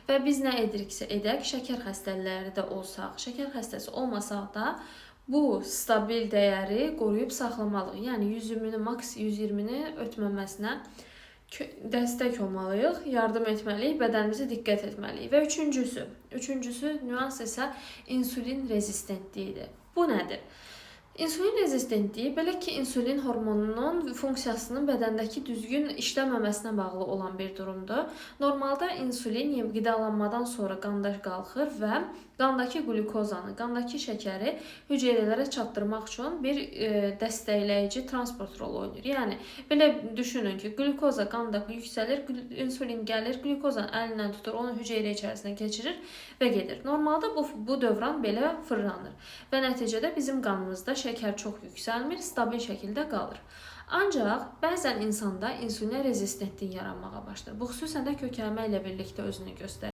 və biz nə ediriksə edək, şəkər xəstələri də olsaq, şəkər xəstəsi olmasaq da bu stabil dəyəri qoruyub saxlamalıyıq. Yəni 120-ni, maks 120-ni ötməməsinə dəstək olmalıyıq, yardım etməliyik, bədənimizə diqqət etməliyik. Və üçüncüsü nüans isə insulin rezistentliyidir. Bu nədir? İnsulin rezistentliyi belə ki, insulin hormonunun funksiyasının bədəndəki düzgün işləməməsinə bağlı olan bir durumdur. Normalda insulin qidalanmadan sonra qanda qalxır və qandakı qlukozanı, qandakı şəkəri hüceyrələrə çatdırmaq üçün bir dəstəkləyici transport rolu oynayır. Yəni belə düşünün ki, qlukoza qanda yüksəlir, insulin gəlir, qlukozanı əlindən tutur, onu hüceyrə içərisinə keçirir və gedir. Normalda bu dövran belə fırlanır və nəticədə bizim qanımızda şəkər çox yüksəlmir, stabil şəkildə qalır. Ancaq bəzən insanda insulinə rezistentlik yaranmağa başlayır. Bu xüsusən də kökəlmə ilə birlikdə özünü göstərir.